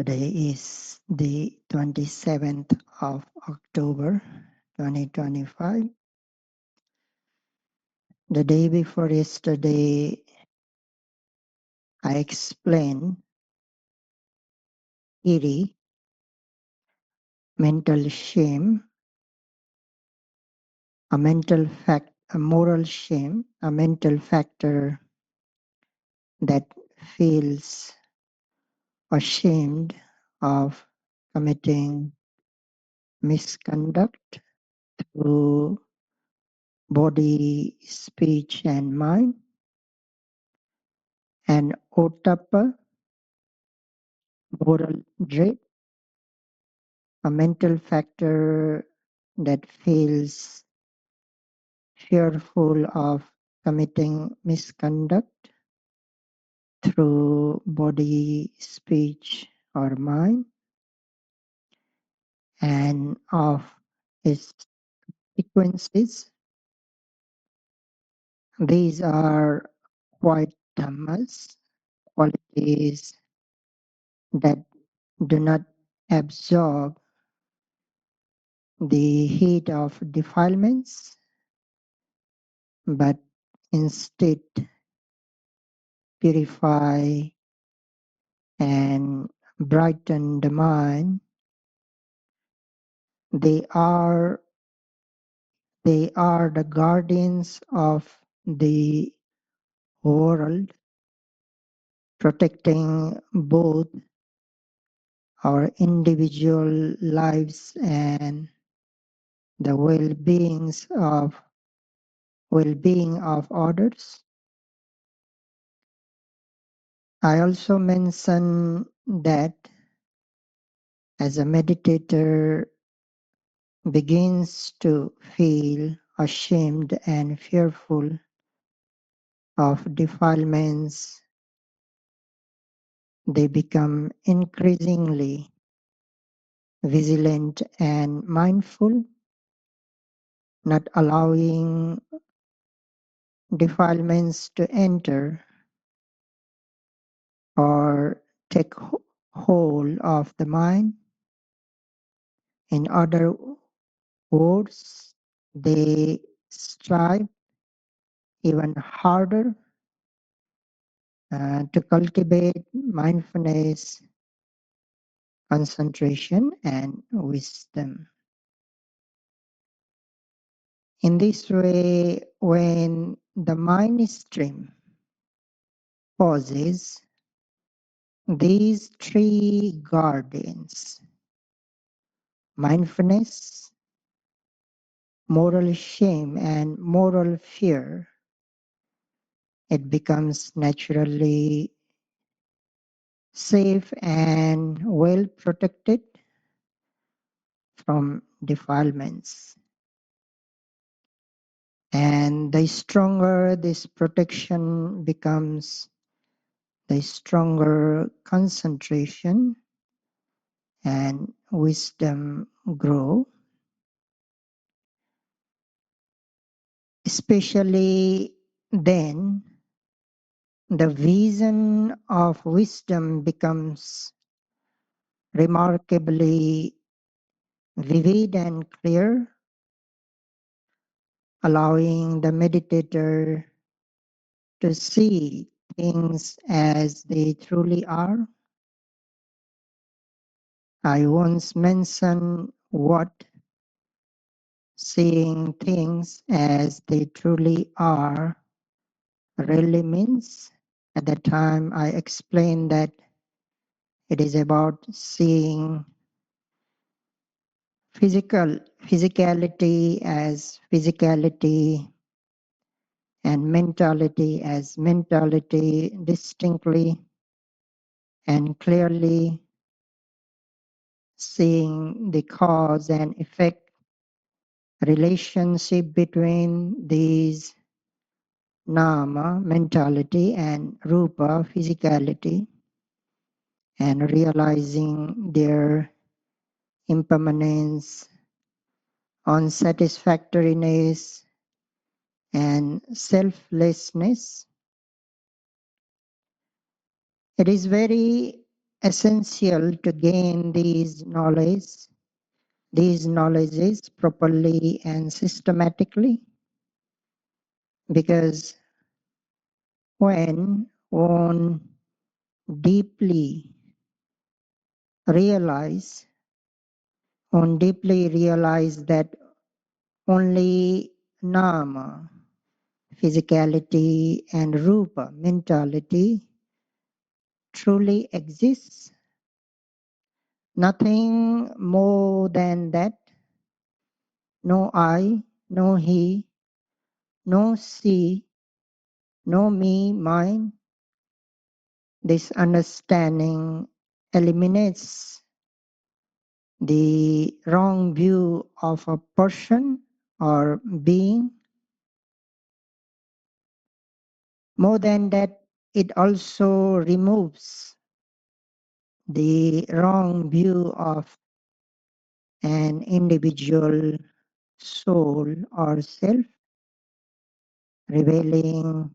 Today is the 27th of October 2025. The day before yesterday, I explained iri, mental shame, a moral shame, a mental factor that feels ashamed of committing misconduct through body, speech, and mind, and otapa, moral dread, a mental factor that feels fearful of committing misconduct through body, speech, or mind, and of its sequences. These are quite dhammas, qualities that do not absorb the heat of defilements, but instead purify and brighten the mind. They are the guardians of the world, protecting both our individual lives and the well-being of others. I also mention that as a meditator begins to feel ashamed and fearful of defilements, they become increasingly vigilant and mindful, not allowing defilements to enter or take hold of the mind. In other words, they strive even harder to cultivate mindfulness, concentration, and wisdom. In this way, when the mind stream pauses, these three guardians, mindfulness, moral shame, and moral fear, it becomes naturally safe and well protected from defilements. And the stronger this protection becomes, the stronger concentration and wisdom grow, especially then the vision of wisdom becomes remarkably vivid and clear, allowing the meditator to see things as they truly are. I once mentioned what seeing things as they truly are really means. At that time, I explained that it is about seeing physicality as physicality and mentality as mentality distinctly and clearly, seeing the cause and effect relationship between these nama, mentality, and rupa, physicality, and realizing their impermanence, unsatisfactoriness, and selflessness. It is very essential to gain these knowledges properly and systematically, because when one deeply realize that only nama, physicality, and rupa, mentality, truly exists, nothing more than that, no I, no he, no she, no me, mine. This understanding eliminates the wrong view of a person or being. More than that, it also removes the wrong view of an individual soul or self, revealing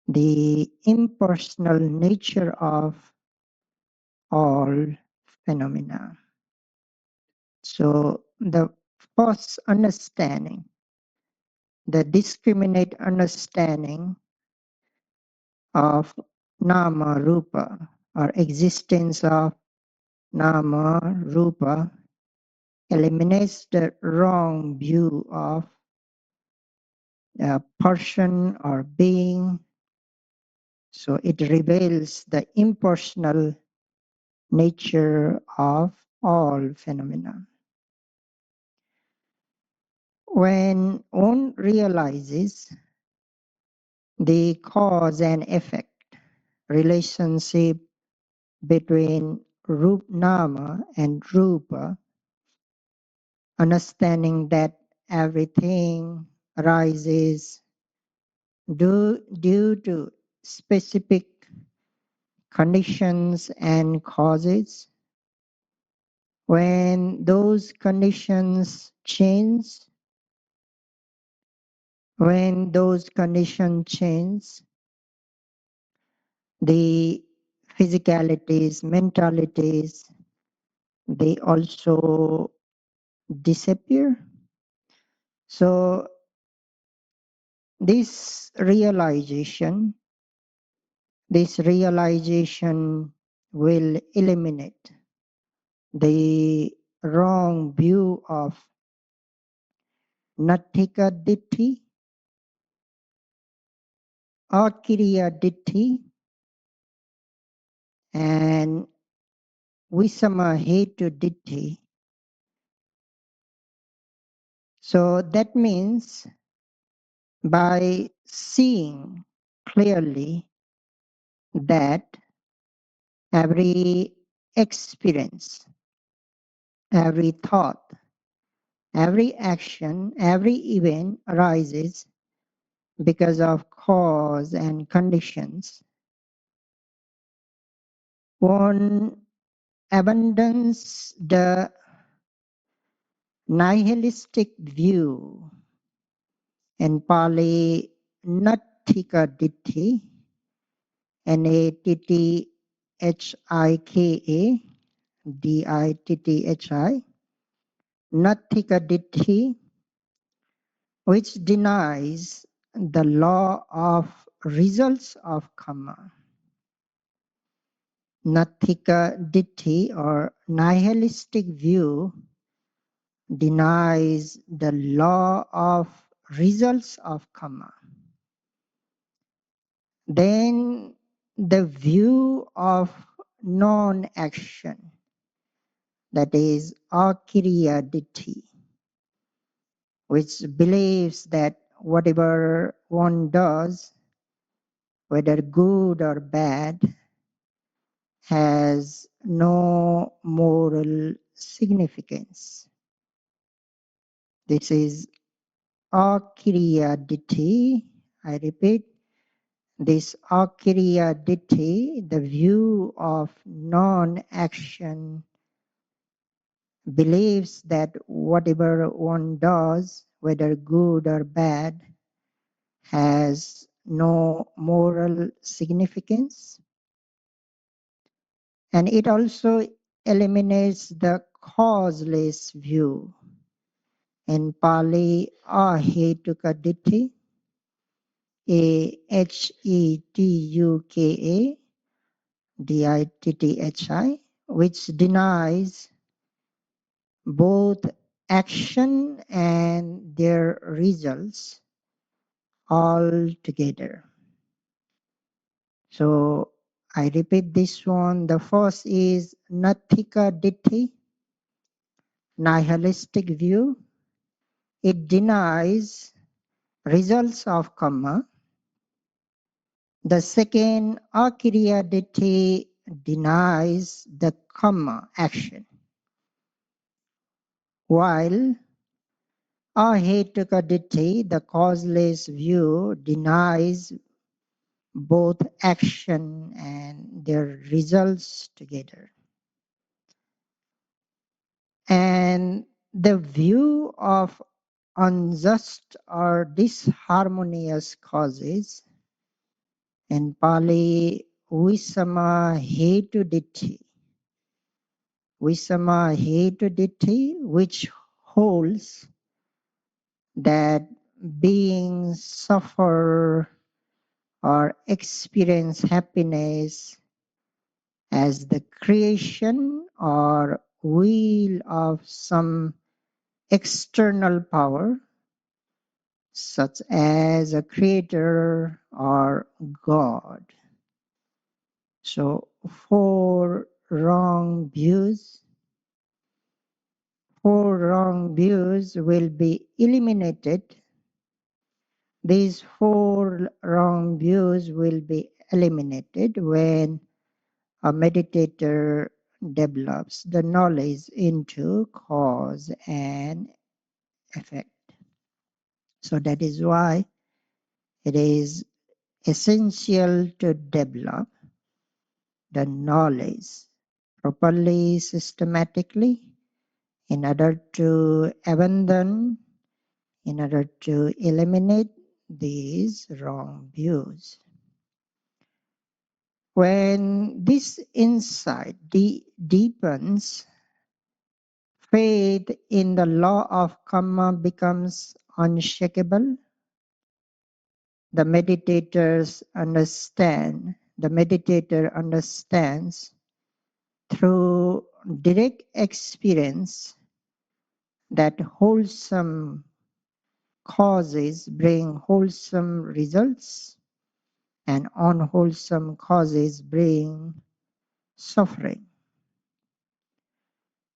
the impersonal nature of all phenomena. So the first understanding, the discriminate understanding of nama rupa or existence of nama rupa, eliminates the wrong view of a person or being. So it reveals the impersonal nature of all phenomena. When one realizes the cause and effect relationship between nama and rupa, understanding that everything arises due to specific conditions and causes. When those conditions change, the physicalities, mentalities, they also disappear. So this realization will eliminate the wrong view of Nattika Ditti, Akiriya Ditti, and Visama Hetu Ditti. So that means by seeing clearly that every experience, every thought, every action, every event arises because of cause and conditions, one abandons the nihilistic view, in Pali Natthika Ditti, Natthika Ditti, Natthika Ditti, which denies the law of results of karma. Natthika Ditti or nihilistic view denies the law of results of karma. Then the view of non-action, that is akiriya ditti, which believes that whatever one does, whether good or bad, has no moral significance. This is akiriya ditti. I repeat, this akiriya ditti, the view of non-action, believes that whatever one does, whether good or bad, has no moral significance. And it also eliminates the causeless view. In Pali, ahetuka ditti, ahetuka which denies both action and their results altogether. So I repeat this one. The first is Natika Ditti, nihilistic view. It denies results of karma. The second, Akiriya Ditti, denies the karma action, while Ahetuka Ditti, the causeless view, denies both action and their results together. And the view of unjust or disharmonious causes, in Pali, Visama Hetu Ditti, which holds that beings suffer or experience happiness as the creation or will of some external power, such as a creator or God. So four wrong views will be eliminated. These four wrong views will be eliminated when a meditator develops the knowledge into cause and effect. So that is why it is essential to develop the knowledge properly, systematically, in order to eliminate these wrong views. When this insight deepens, faith in the law of karma becomes unshakable. The meditator understands through direct experience that wholesome causes bring wholesome results and unwholesome causes bring suffering.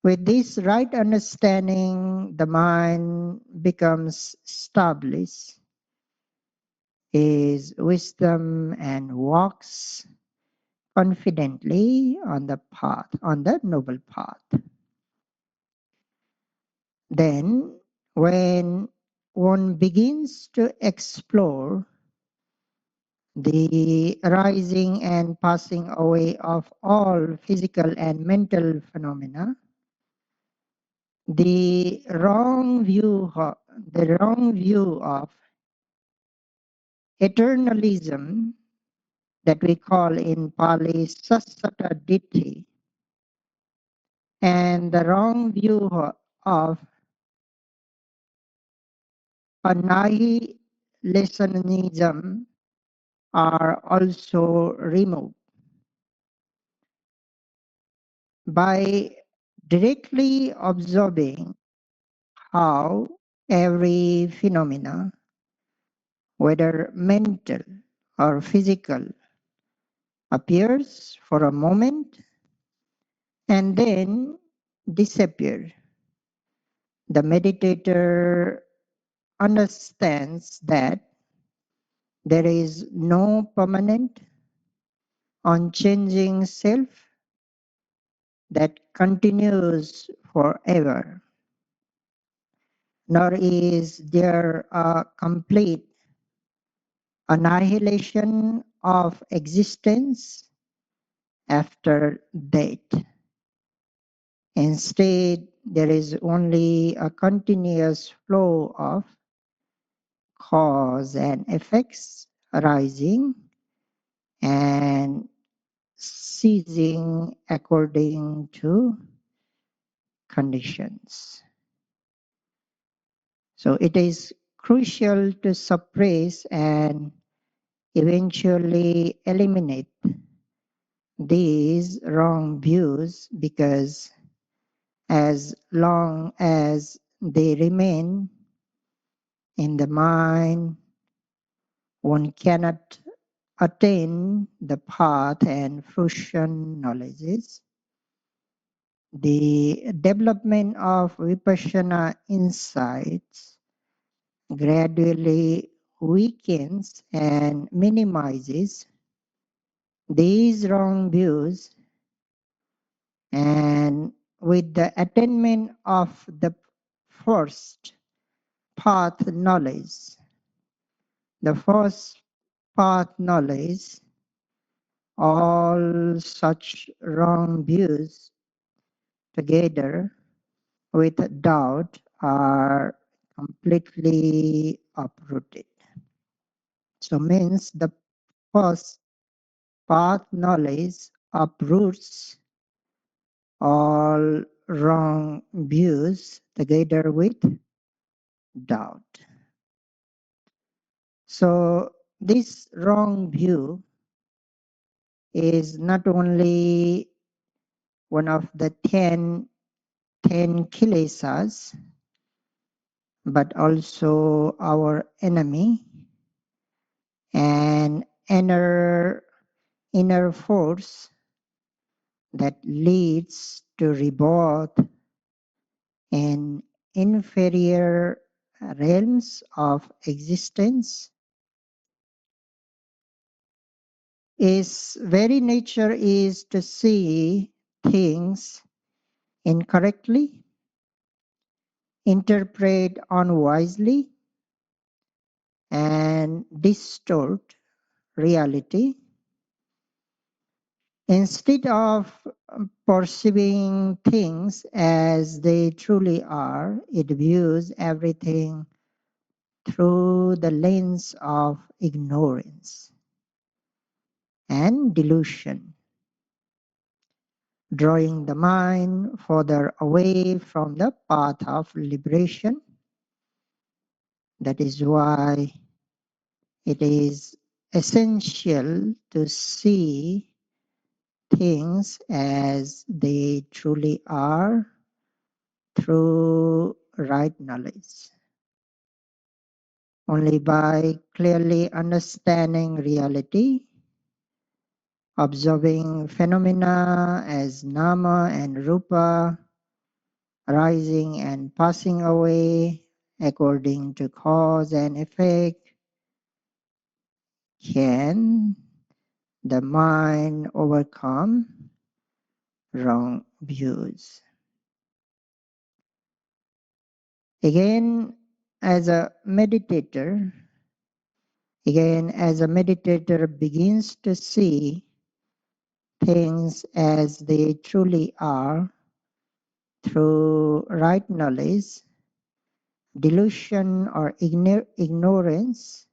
With this right understanding, the mind becomes established, is wisdom, and walks confidently on the noble path. Then, when one begins to explore the arising and passing away of all physical and mental phenomena, the wrong view of eternalism that we call in Pali Sassata Ditti, and the wrong view of annihilationism are also removed. By directly observing how every phenomena, whether mental or physical, appears for a moment and then disappears, the meditator understands that there is no permanent, unchanging self that continues forever, nor is there a complete annihilation of existence after death. Instead, there is only a continuous flow of cause and effects arising and ceasing according to conditions. So it is crucial to suppress and eventually eliminate these wrong views, because as long as they remain in the mind, one cannot attain the path and fruition knowledges. The development of Vipassana insights gradually weakens and minimizes these wrong views, and with the attainment of the first path knowledge, the first path knowledge, all such wrong views together with doubt are completely uprooted. So means the first path knowledge uproots all wrong views together with doubt. So this wrong view is not only one of the 10 kilesas, but also our enemy and inner force that leads to rebirth in inferior realms of existence. Its very nature is to see things incorrectly, interpret unwisely, and distort reality. Instead of perceiving things as they truly are, it views everything through the lens of ignorance and delusion, drawing the mind further away from the path of liberation. That is why it is essential to see things as they truly are through right knowledge. Only by clearly understanding reality, observing phenomena as nama and rupa, rising and passing away according to cause and effect, can the mind overcome wrong views. Again, as a meditator, begins to see things as they truly are through right knowledge, delusion or ignorance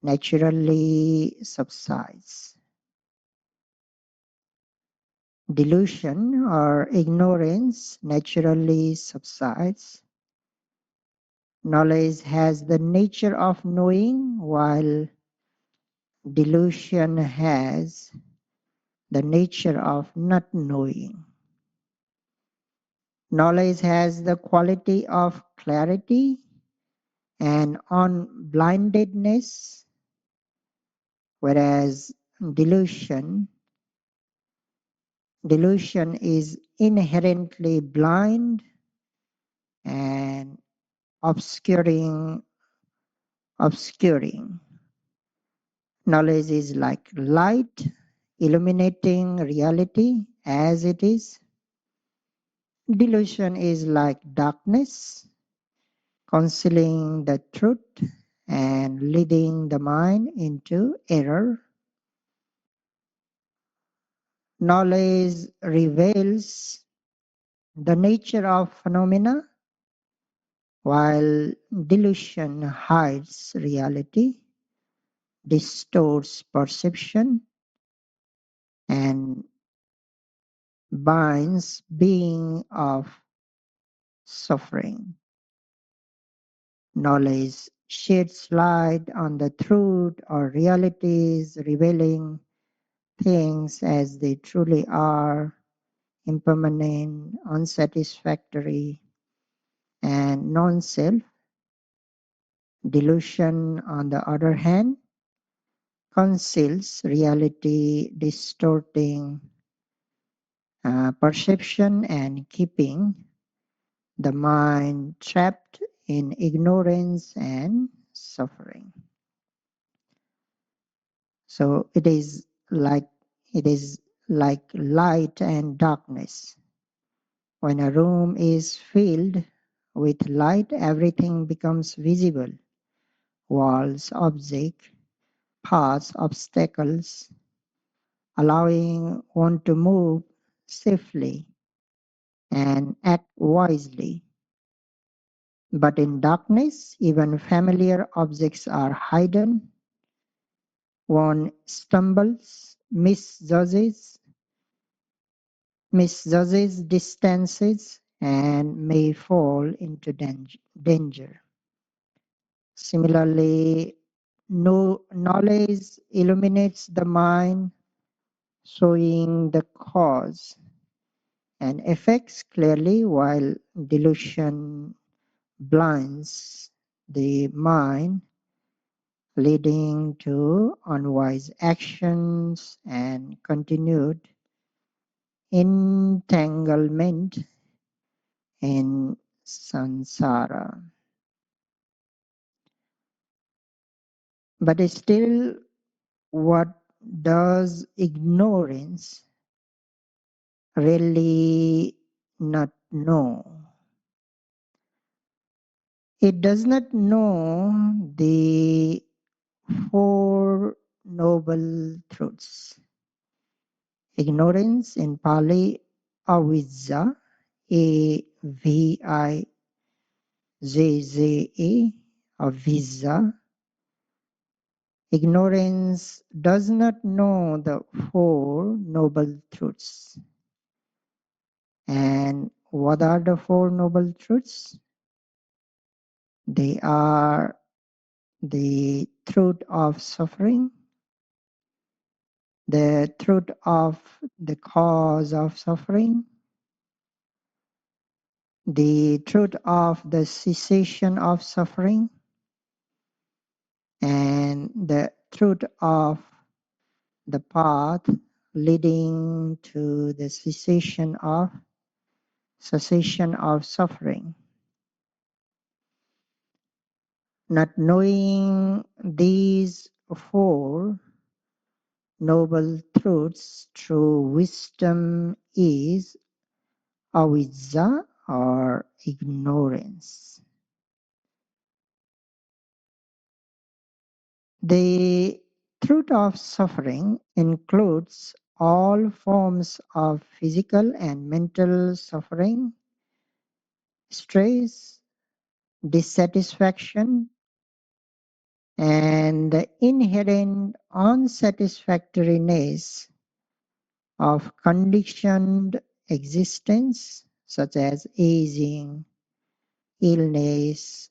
naturally subsides. Delusion or ignorance naturally subsides. Knowledge has the nature of knowing, while delusion has the nature of not knowing. Knowledge has the quality of clarity and unblindedness, whereas delusion is inherently blind and obscuring. Knowledge is like light, illuminating reality as it is. Delusion is like darkness, concealing the truth and leading the mind into error. Knowledge reveals the nature of phenomena, while delusion hides reality, distorts perception, and binds being of suffering. Knowledge sheds light on the truth or realities, revealing things as they truly are, impermanent, unsatisfactory, and non-self. Delusion, on the other hand, conceals reality, distorting perception and keeping the mind trapped in ignorance and suffering. So it is like light and darkness. When a room is filled with light, everything becomes visible. Walls, objects, paths, obstacles, allowing one to move safely and act wisely. But in darkness, even familiar objects are hidden. One stumbles, misjudges distances, and may fall into danger. Similarly, no knowledge illuminates the mind, showing the cause and effects clearly, while delusion blinds the mind, leading to unwise actions and continued entanglement in samsara. But still, what does ignorance really not know? It does not know the Four Noble Truths. Ignorance in Pali, avidya, A-V-I-J-J-A, avidya. Ignorance does not know the Four Noble Truths. And what are the Four Noble Truths? They are the truth of suffering, the truth of the cause of suffering, the truth of the cessation of suffering, and the truth of the path leading to the cessation of suffering. Not knowing these four noble truths through wisdom is avidya or ignorance. The truth of suffering includes all forms of physical and mental suffering, stress, dissatisfaction, and the inherent unsatisfactoriness of conditioned existence, such as aging, illness,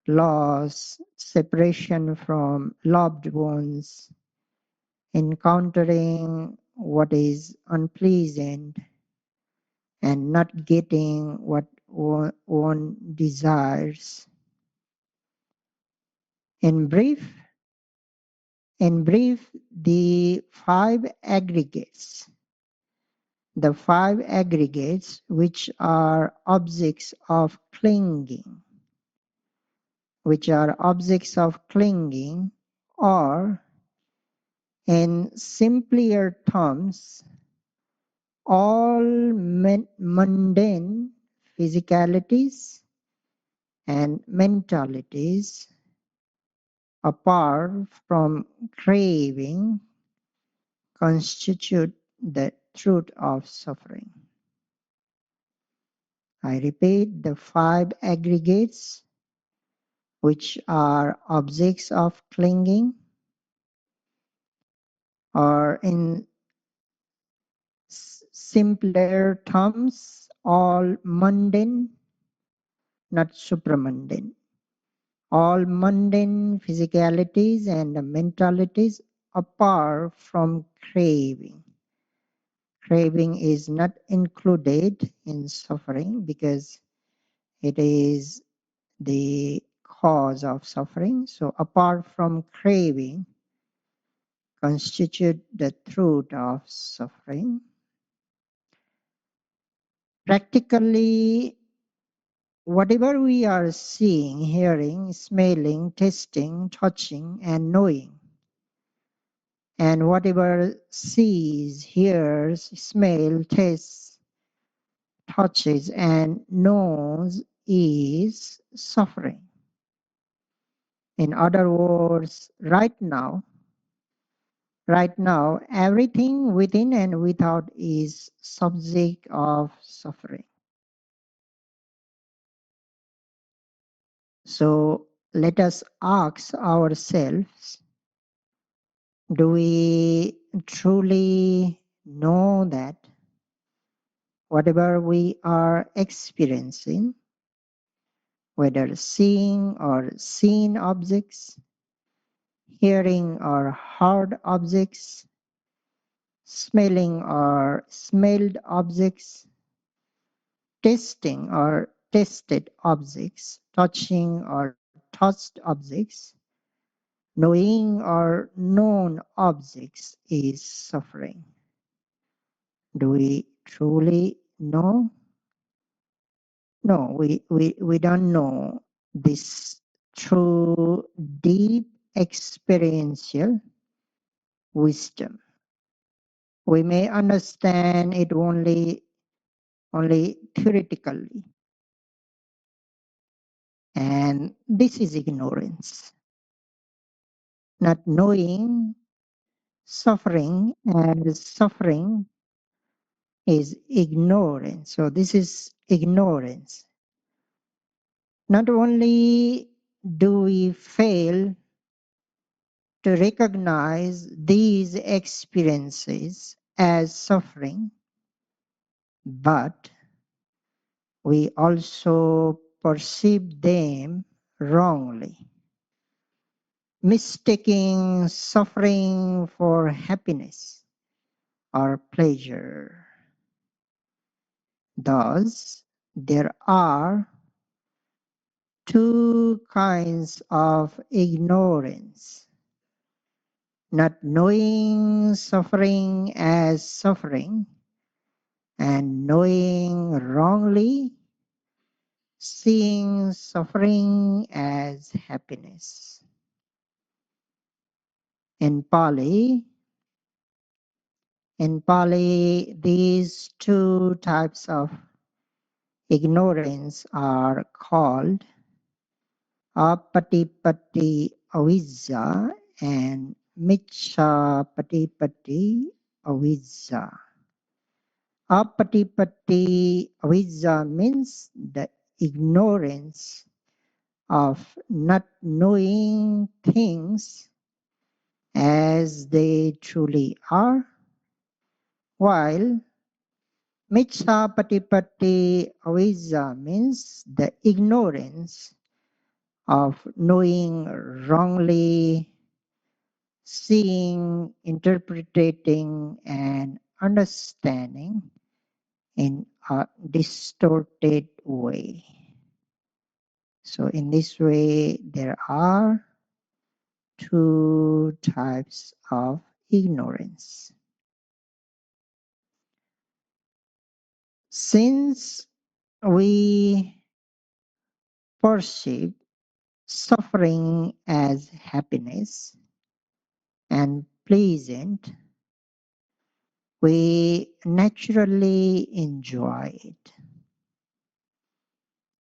loss, separation from loved ones, encountering what is unpleasant, and not getting what one desires. In brief, the five aggregates which are objects of clinging, or in simpler terms, all mundane physicalities and mentalities, apart from craving, constitute the truth of suffering. I repeat, the five aggregates which are objects of clinging, or in simpler terms, all mundane, not supramundane. All mundane physicalities and mentalities apart from craving. Craving is not included in suffering because it is the cause of suffering. So apart from craving constitute the truth of suffering. Practically, whatever we are seeing, hearing, smelling, tasting, touching, and knowing, and whatever sees, hears, smells, tastes, touches, and knows is suffering. In other words, right now, everything within and without is subject of suffering. So let us ask ourselves, do we truly know that whatever we are experiencing, whether seeing or seen objects, hearing or heard objects, smelling or smelled objects, tasting or tasted objects, touching or touched objects, knowing or known objects is suffering? Do we truly know? No, we don't know this through deep experiential wisdom. We may understand it only theoretically, and this is ignorance. Not knowing suffering as suffering is ignorance. So this is ignorance. Not only do we fail to recognize these experiences as suffering, but we also perceive them wrongly, mistaking suffering for happiness or pleasure. Thus, there are two kinds of ignorance: not knowing suffering as suffering, and knowing wrongly, seeing suffering as happiness. In Pali, these two types of ignorance are called apatipatti avidya and micchapatipatti avidya. Apatipatti avidya means the ignorance of not knowing things as they truly are, while Micchapatipatti avidya means the ignorance of knowing wrongly, seeing, interpreting, and understanding in a distorted way. So in this way, there are two types of ignorance. Since we perceive suffering as happiness and pleasant, we naturally enjoy it.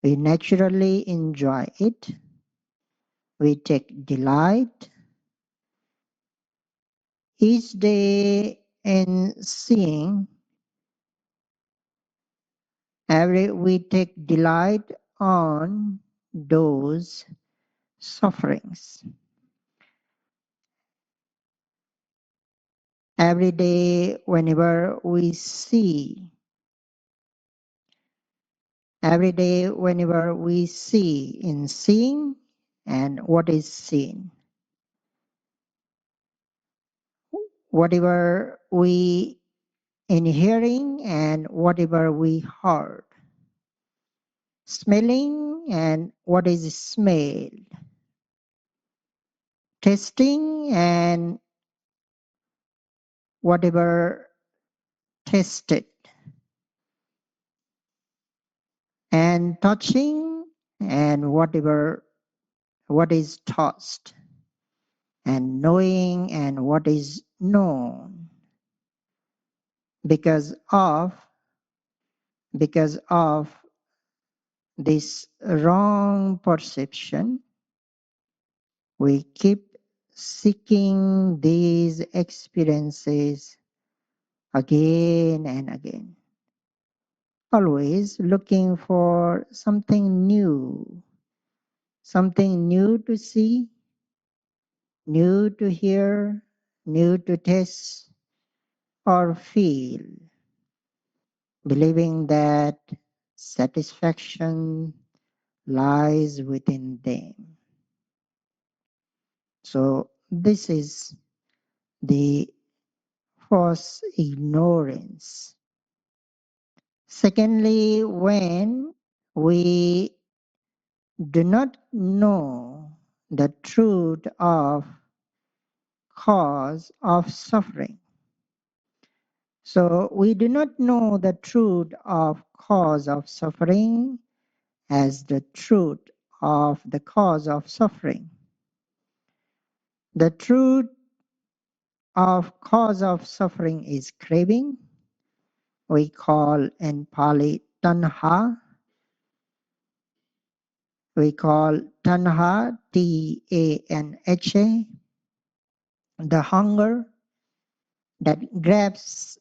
We naturally enjoy it. We take delight each day in seeing. We take delight on those sufferings. Every day, whenever we see, every day, whenever we see in seeing and what is seen, whatever we in hearing and whatever we heard, smelling and what is smelled, tasting and whatever tasted, and touching and whatever what is touched, and knowing and what is known. Because of this wrong perception, we keep seeking these experiences again and again, always looking for something new to see, new to hear, new to taste or feel, believing that satisfaction lies within them. So this is the first ignorance. Secondly, when we do not know the truth of cause of suffering. So we do not know the truth of cause of suffering as the truth of the cause of suffering. The truth of cause of suffering is craving. We call in Pali tanha. We call tanha, T-A-N-H-A, the hunger that grabs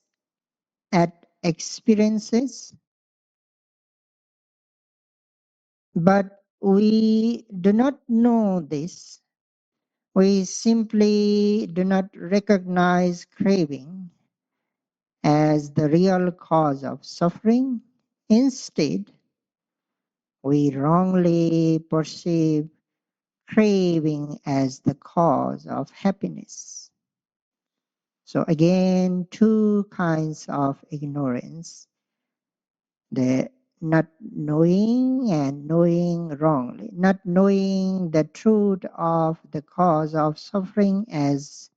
at experiences, but we do not know this. We simply do not recognize craving as the real cause of suffering. Instead, we wrongly perceive craving as the cause of happiness. So again, two kinds of ignorance: the not knowing and knowing wrongly, not knowing the truth of the cause of suffering as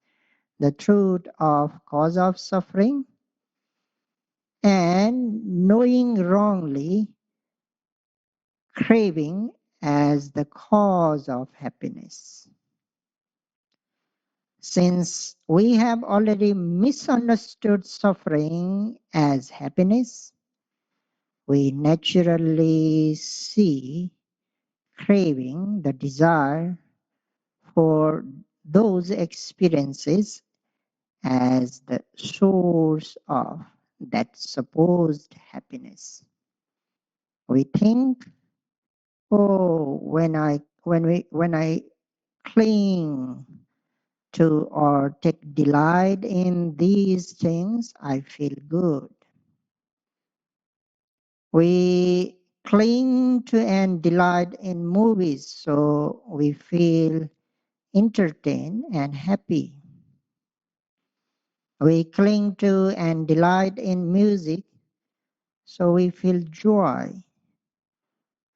the truth of cause of suffering, and knowing wrongly craving as the cause of happiness. Since we have already misunderstood suffering as happiness, we naturally see craving, the desire for those experiences, as the source of that supposed happiness. We think, oh, when I cling to or take delight in these things, I feel good. We cling to and delight in movies, so we feel entertained and happy. We cling to and delight in music, so we feel joy.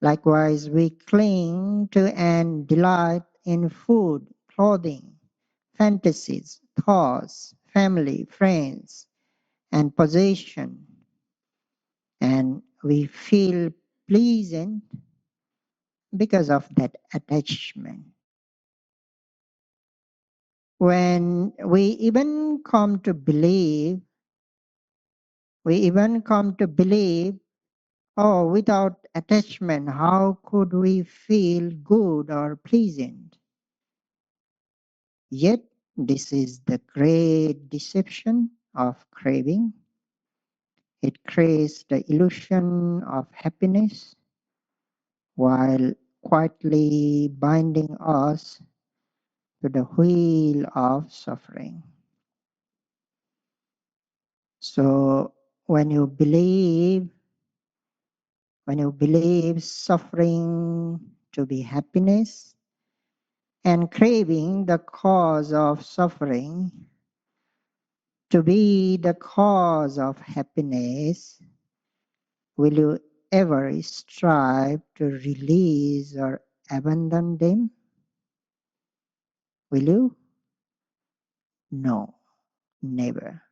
Likewise, we cling to and delight in food, clothing, fantasies, thoughts, family, friends, and possession, and we feel pleasant because of that attachment. When we even come to believe, oh, without attachment, how could we feel good or pleasant? Yet, this is the great deception of craving. It creates the illusion of happiness while quietly binding us to the wheel of suffering. So when you believe suffering to be happiness and craving the cause of suffering to be the cause of happiness, will you ever strive to release or abandon them? Will you? No, never.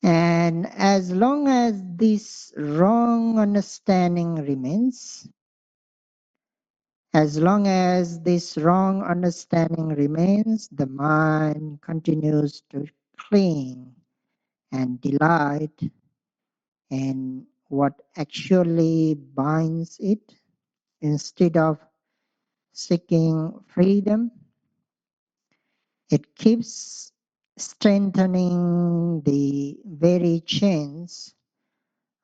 And as long as this wrong understanding remains, the mind continues to cling and delight in what actually binds it instead of seeking freedom. It keeps strengthening the very chains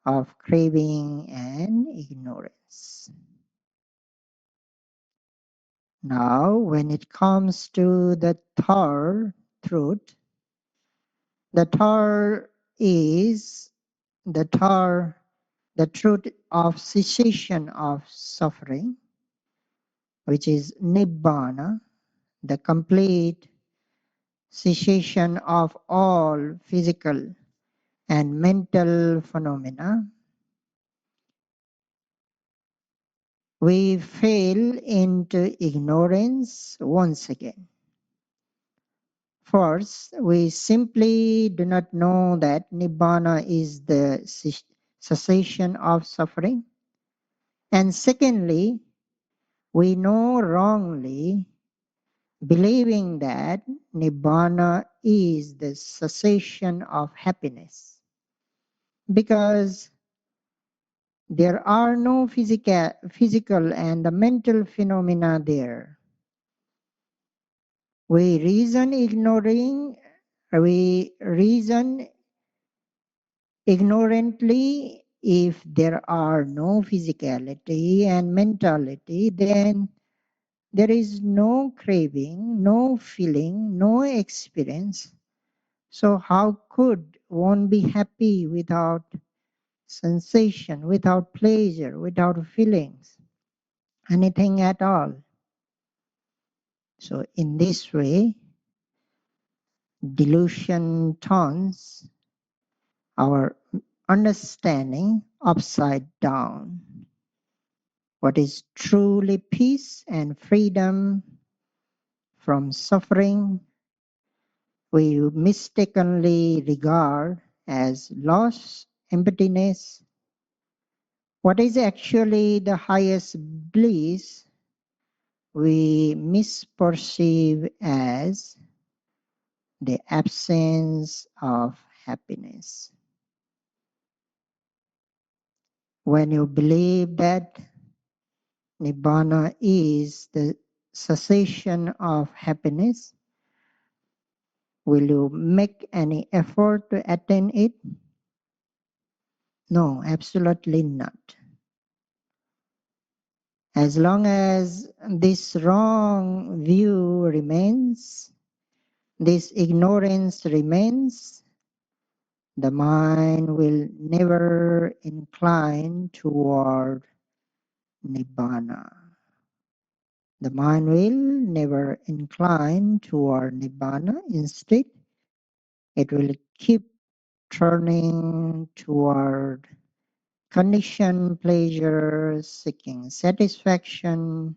of craving and ignorance. Now, when it comes to the third truth, the third is the truth of cessation of suffering, which is Nibbana, the complete cessation of all physical and mental phenomena. We fell into ignorance once again. First, we simply do not know that Nibbana is the cessation of suffering. And secondly, we know wrongly, believing that Nibbana is the cessation of happiness. Because there are no physical and mental phenomena there. We reason ignorantly if there are no physicality and mentality, then there is no craving, no feeling, no experience. So how could one be happy without sensation, without pleasure, without feelings, anything at all? So in this way, delusion turns our understanding upside down. What is truly peace and freedom from suffering, we mistakenly regard as loss, emptiness. What is actually the highest bliss, we misperceive as the absence of happiness. When you believe that Nibbana is the cessation of happiness, will you make any effort to attain it? No, absolutely not. As long as this wrong view remains, this ignorance remains, the mind will never incline toward Nibbana. The mind will never incline toward Nibbana. Instead, it will keep turning toward conditioned pleasure, seeking satisfaction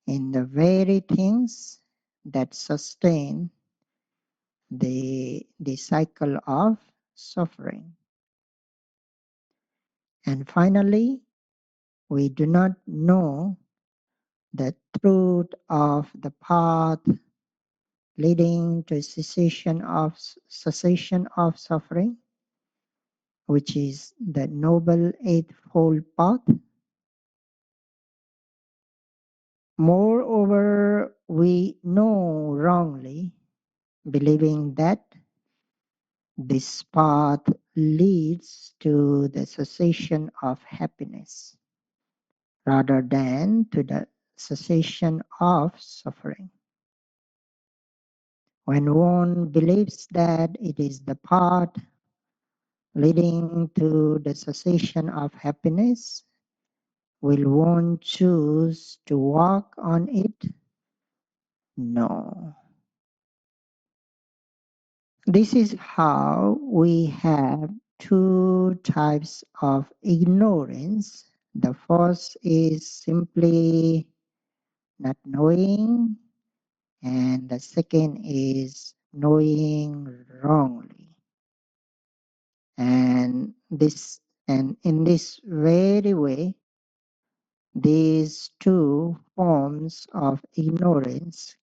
in the very things that sustain the cycle of suffering. And finally, we do not know the truth of the path leading to cessation of suffering, which is the Noble Eightfold Path. Moreover, we know wrongly, believing that this path leads to the cessation of happiness rather than to the cessation of suffering. When one believes that it is the path leading to the cessation of happiness, will one choose to walk on it? No. This is how we have two types of ignorance. The first is simply not knowing, and the second is knowing wrongly. And in this very way, these two forms of ignorance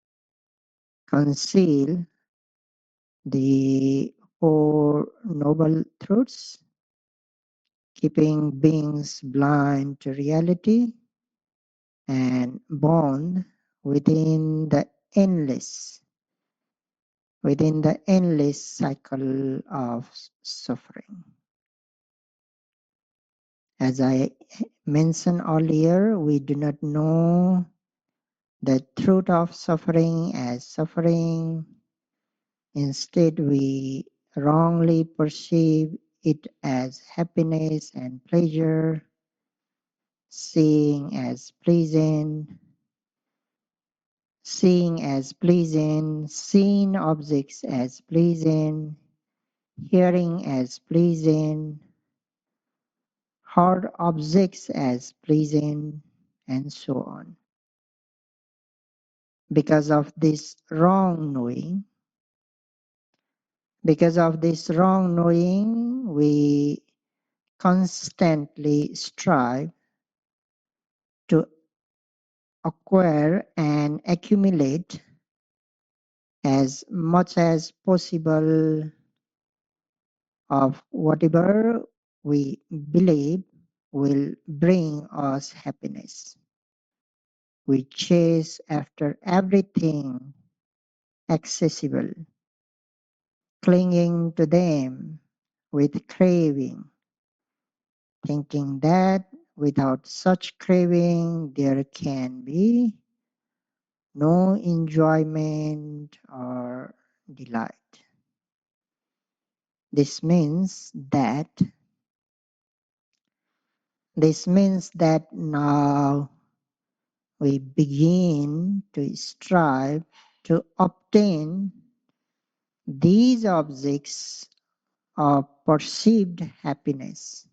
conceal the Four Noble Truths, keeping beings blind to reality and bound within the endless cycle of suffering. As I mentioned earlier, we do not know the truth of suffering as suffering. Instead, we wrongly perceive it as happiness and pleasure, seeing objects as pleasing, hearing as pleasing, heard objects as pleasing, and so on. Because of this wrong knowing, we constantly strive to acquire and accumulate as much as possible of whatever we believe will bring us happiness. We chase after everything accessible, clinging to them with craving, thinking that without such craving there can be no enjoyment or delight. This means that now we begin to strive to obtain these objects of perceived happiness,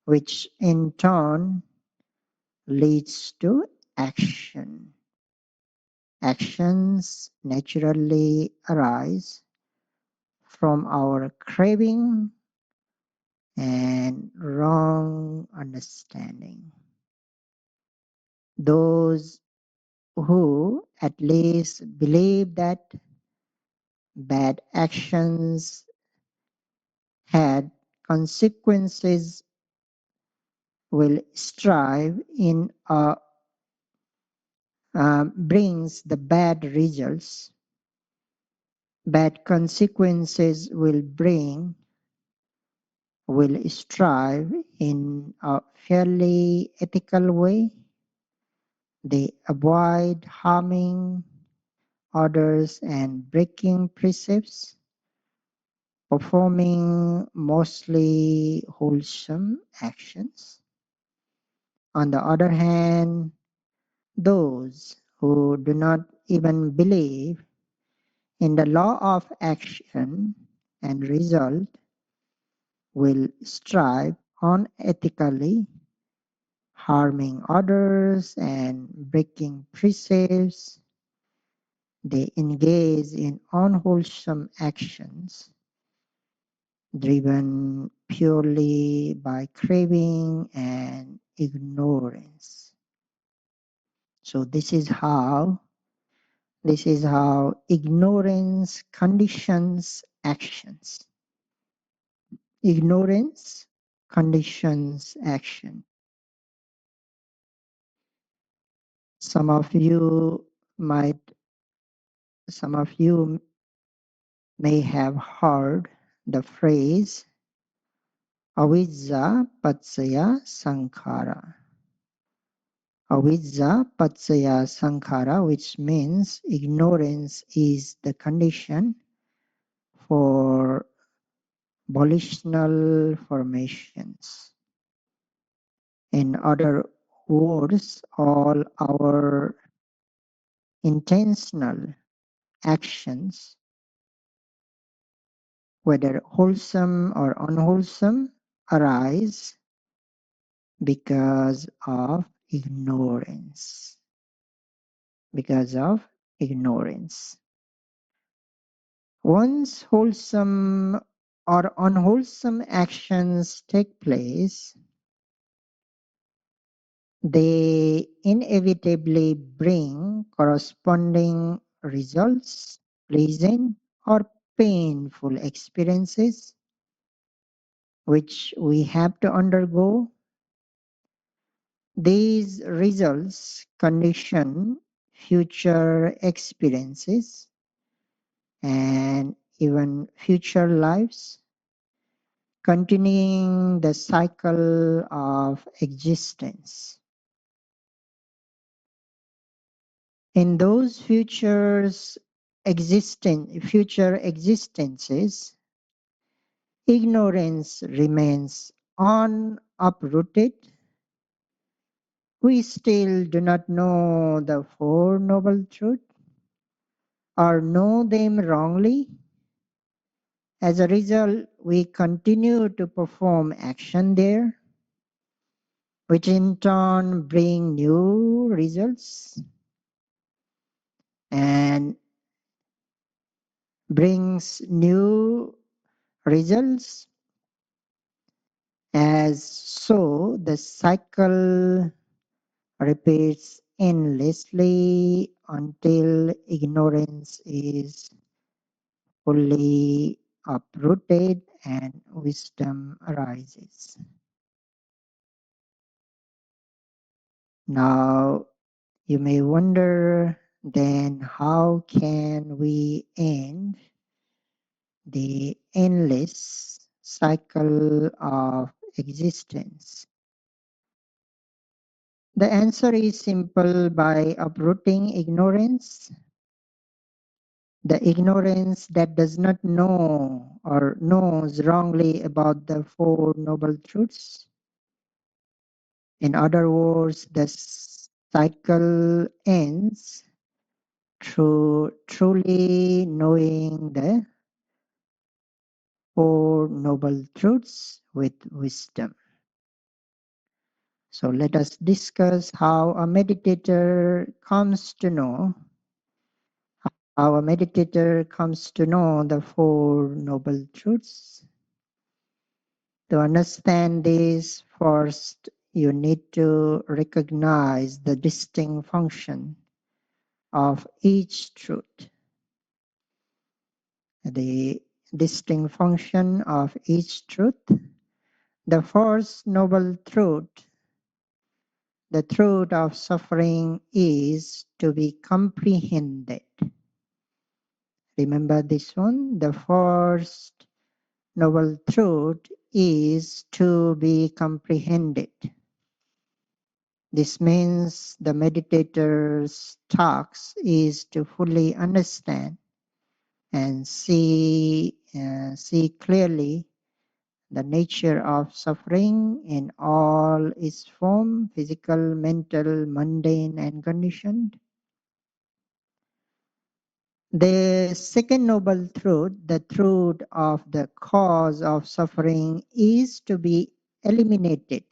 which in turn leads to action. Actions naturally arise from our craving and wrong understanding. Those who at least believe that bad actions had consequences will strive in brings the bad results. Bad consequences will strive in a fairly ethical way. They avoid harming others and breaking precepts, performing mostly wholesome actions. On the other hand, those who do not even believe in the law of action and result will strive unethically, harming others and breaking precepts. They engage in unwholesome actions driven purely by craving and ignorance. So this is how ignorance conditions actions. Ignorance conditions action. Some of you may have heard the phrase avijja paccaya sankhara. Avidya patsaya sankhara, which means ignorance is the condition for volitional formations. In other words, all our intentional actions, whether wholesome or unwholesome, arise because of ignorance. Because of ignorance. Once wholesome or unwholesome actions take place, they inevitably bring corresponding results, pleasant or painful experiences, which we have to undergo. These results condition future experiences and even future lives, continuing the cycle of existence. In those future existences, ignorance remains uprooted. We still do not know the Four Noble Truths or know them wrongly. As a result, we continue to perform action there, which in turn bring new results and brings new results. As so, the cycle repeats endlessly until ignorance is fully uprooted and wisdom arises. Now, you may wonder, then how can we end the endless cycle of existence? The answer is simple: by uprooting ignorance. The ignorance that does not know or knows wrongly about the Four Noble Truths. In other words, the cycle ends through truly knowing the Four Noble Truths with wisdom. So let us discuss how a meditator comes to know the Four Noble Truths. To understand this, first you need to recognize the distinct function of each truth. The distinct function of each truth. The first noble truth, the truth of suffering, is to be comprehended. Remember this one? The first noble truth is to be comprehended. This means the meditator's task is to fully understand and see clearly the nature of suffering in all its form, physical, mental, mundane, and conditioned. The second noble truth, the truth of the cause of suffering, is to be eliminated.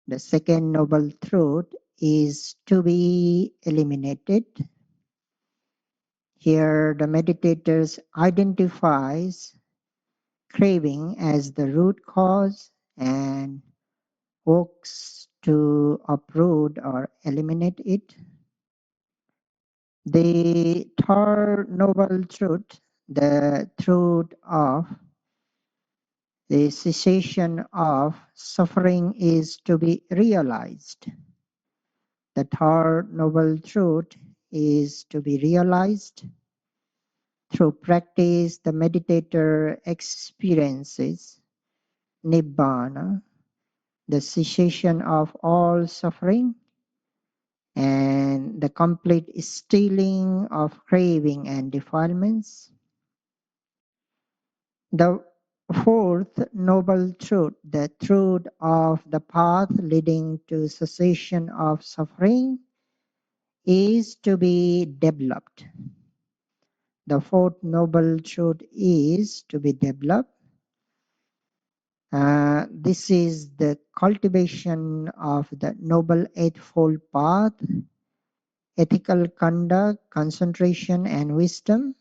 The second noble truth is to be eliminated. Here the meditators identifies craving as the root cause and works to uproot or eliminate it. The third noble truth, the truth of the cessation of suffering, is to be realized. The third noble truth is to be realized. Through practice, the meditator experiences Nibbana, the cessation of all suffering, and the complete stilling of craving and defilements. The fourth noble truth, the truth of the path leading to cessation of suffering, is to be developed. The fourth noble truth is to be developed. This is the cultivation of the Noble Eightfold Path, ethical conduct, concentration, and wisdom,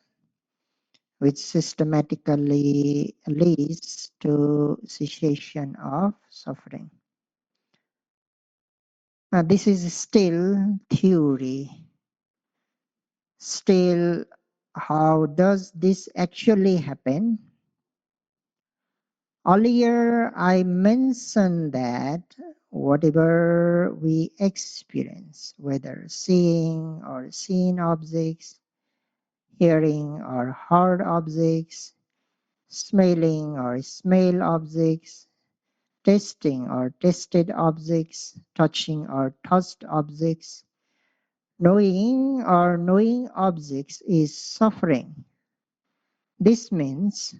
which systematically leads to cessation of suffering. This is still theory. Still, how does this actually happen? Earlier, I mentioned that whatever we experience, whether seeing or seen objects, hearing or heard objects, smelling or smell objects, tasting or tasted objects, touching or touched objects, knowing or knowing objects is suffering. This means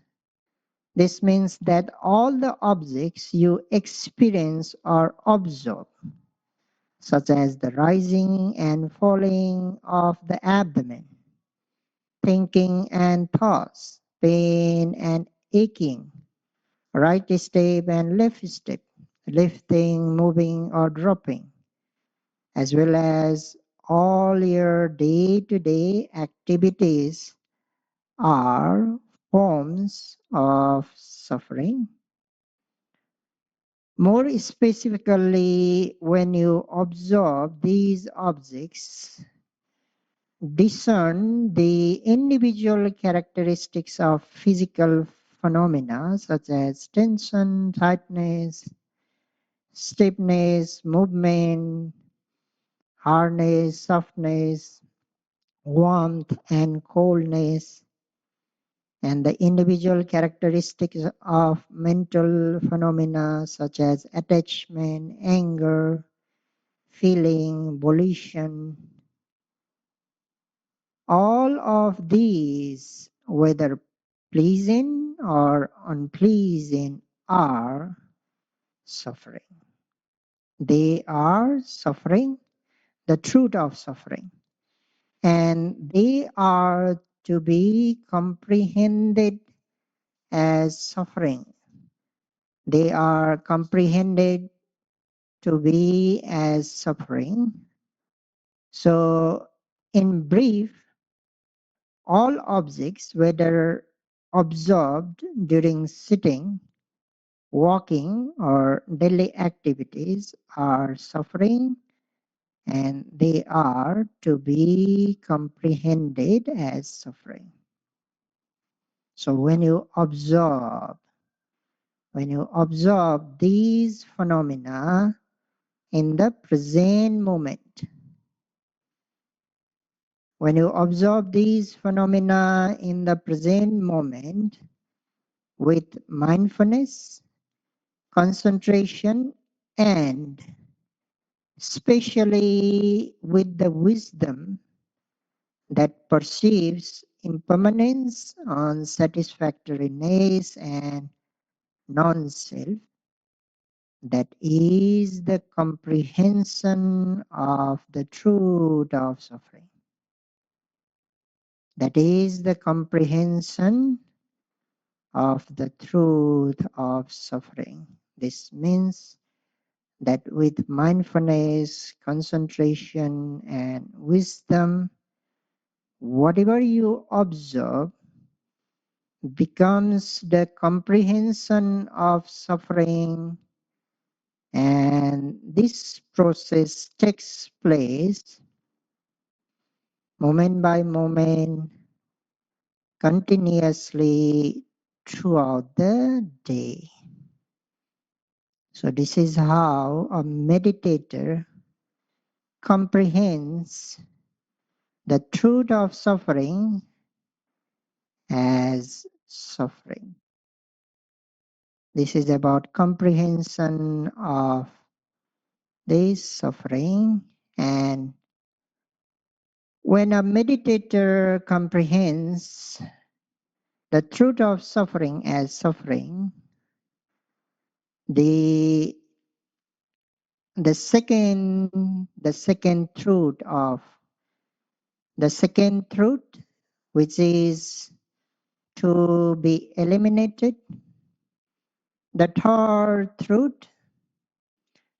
that all the objects you experience or observe, such as the rising and falling of the abdomen, thinking and thoughts, pain and aching, right step and left step, lifting, moving or dropping, as well as all your day-to-day activities are forms of suffering. More specifically, when you observe these objects, discern the individual characteristics of physical phenomena such as tension, tightness, stiffness, movement, hardness, softness, warmth, and coldness, and the individual characteristics of mental phenomena such as attachment, anger, feeling, volition. All of these, whether pleasing or unpleasing, are suffering. They are suffering, the truth of suffering. And they are to be comprehended as suffering. They are comprehended to be as suffering. So, in brief, all objects, whether observed during sitting, walking, or daily activities, are suffering, and they are to be comprehended as suffering. So when you observe these phenomena in the present moment, when you observe these phenomena in the present moment with mindfulness, concentration, and especially with the wisdom that perceives impermanence, unsatisfactoriness, and non-self, that is the comprehension of the truth of suffering. That is the comprehension of the truth of suffering. This means that with mindfulness, concentration, and wisdom, whatever you observe becomes the comprehension of suffering, and this process takes place moment by moment, continuously throughout the day. So this is how a meditator comprehends the truth of suffering as suffering. This is about comprehension of this suffering. And when a meditator comprehends the truth of suffering as suffering, the the second truth, which is to be eliminated, the third truth,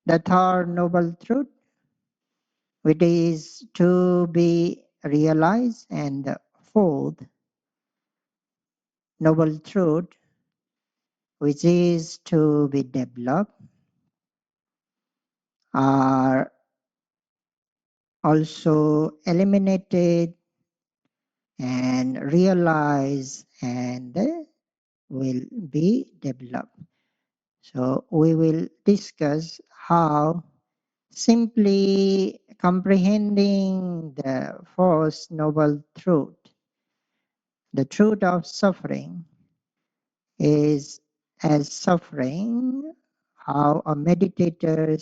the third noble truth, which is to be realized, and the fourth noble truth, which is to be developed, are also eliminated and realized and will be developed. So we will discuss how simply comprehending the first noble truth, the truth of suffering, is as suffering, how a meditator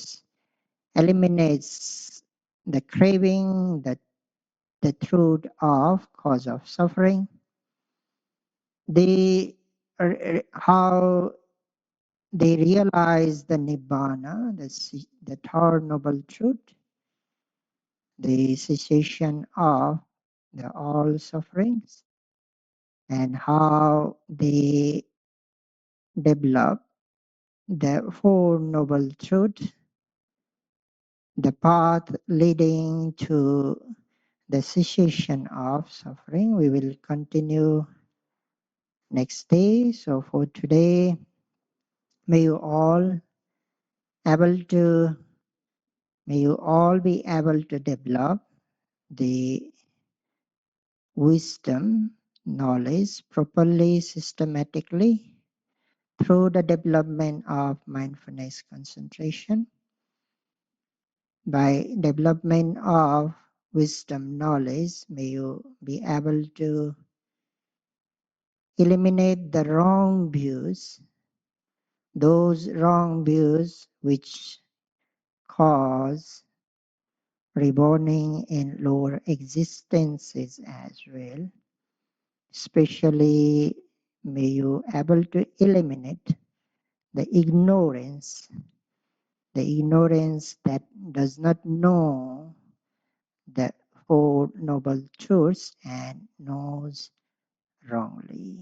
eliminates the craving, the truth of cause of suffering, they how they realize the nibbana, the third noble truth, the cessation of all sufferings, and how they develop the four noble truths, the path leading to the cessation of suffering. We will continue next day. So for today, may you all be able to develop the wisdom, knowledge properly, systematically through the development of mindfulness concentration. By development of wisdom, knowledge, may you be able to eliminate the wrong views, those wrong views which cause reborning in lower existences as well. Especially may you able to eliminate the ignorance that does not know the Four Noble Truths and knows wrongly.